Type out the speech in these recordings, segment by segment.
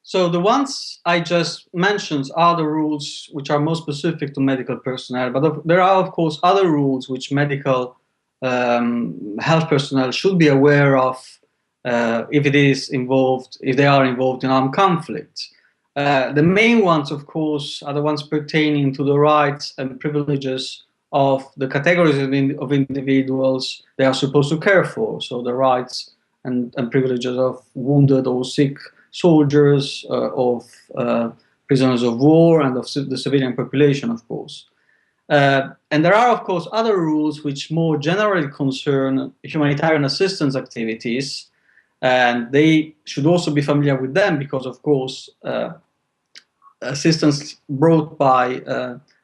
So the ones I just mentioned are the rules which are more specific to medical personnel, but there are of course other rules which medical health personnel should be aware of if they are involved in armed conflict. The main ones, of course, are the ones pertaining to the rights and privileges of the categories of individuals they are supposed to care for. So the rights and privileges of wounded or sick soldiers, of prisoners of war, and of the civilian population, of course. And there are, of course, other rules which more generally concern humanitarian assistance activities, and they should also be familiar with them because, of course, assistance brought by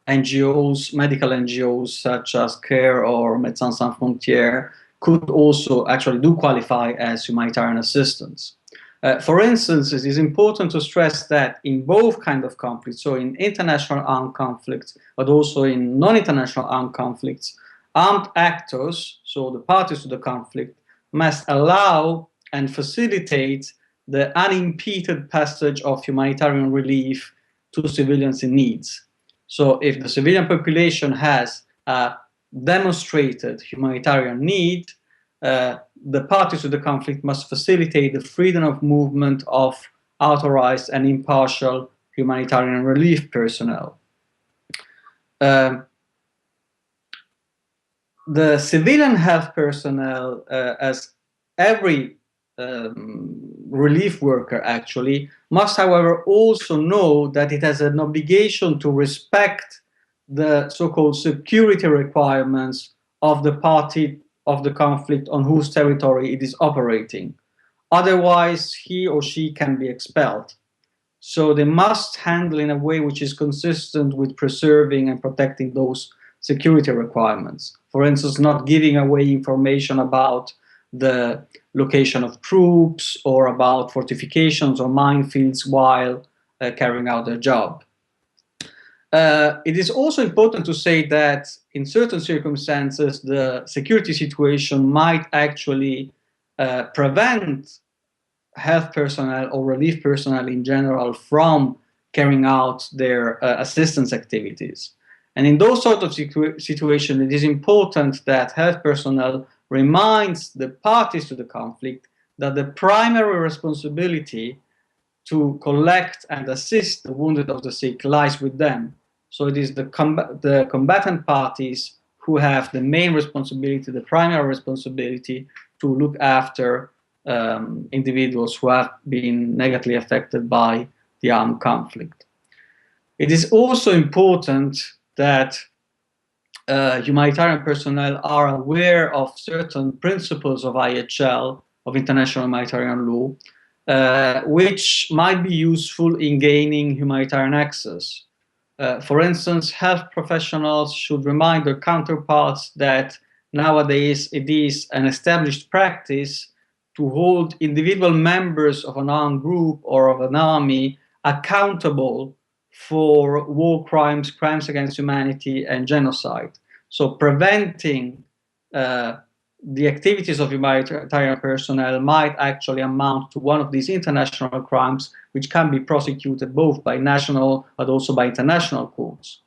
NGOs, medical NGOs such as CARE or Médecins Sans Frontières could also actually do qualify as humanitarian assistance. For instance, it is important to stress that in both kinds of conflicts, so in international armed conflicts, but also in non-international armed conflicts, armed actors, so the parties to the conflict, must allow and facilitate the unimpeded passage of humanitarian relief to civilians in need. So if the civilian population has a demonstrated humanitarian need, the parties to the conflict must facilitate the freedom of movement of authorized and impartial humanitarian relief personnel. The civilian health personnel, as every relief worker actually, must, however, also know that it has an obligation to respect the so-called security requirements of the party of the conflict on whose territory it is operating. Otherwise, he or she can be expelled. So they must handle in a way which is consistent with preserving and protecting those security requirements. For instance, not giving away information about the location of troops or about fortifications or minefields while carrying out their job. It is also important to say that in certain circumstances, the security situation might actually prevent health personnel or relief personnel in general from carrying out their assistance activities. And in those sort of situations, it is important that health personnel reminds the parties to the conflict that the primary responsibility to collect and assist the wounded or the sick lies with them. So it is the combatant parties who have the main responsibility, the primary responsibility to look after individuals who have been negatively affected by the armed conflict. It is also important that humanitarian personnel are aware of certain principles of IHL, of international humanitarian law, which might be useful in gaining humanitarian access. For instance, health professionals should remind their counterparts that nowadays it is an established practice to hold individual members of an armed group or of an army accountable for war crimes, crimes against humanity, and genocide. So preventing the activities of humanitarian personnel might actually amount to one of these international crimes, which can be prosecuted both by national but also by international courts.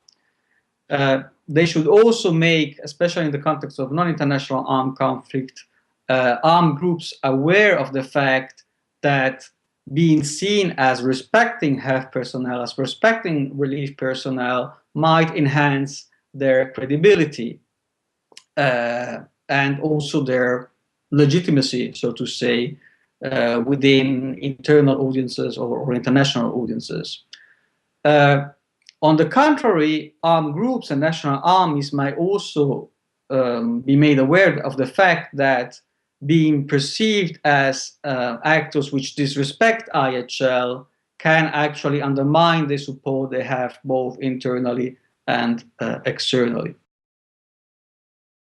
They should also make, especially in the context of non-international armed conflict, armed groups aware of the fact that being seen as respecting health personnel, as respecting relief personnel, might enhance their credibility and also their legitimacy, so to say, within internal audiences or international audiences. On the contrary, armed groups and national armies might also be made aware of the fact that being perceived as actors which disrespect IHL can actually undermine the support they have both internally and externally.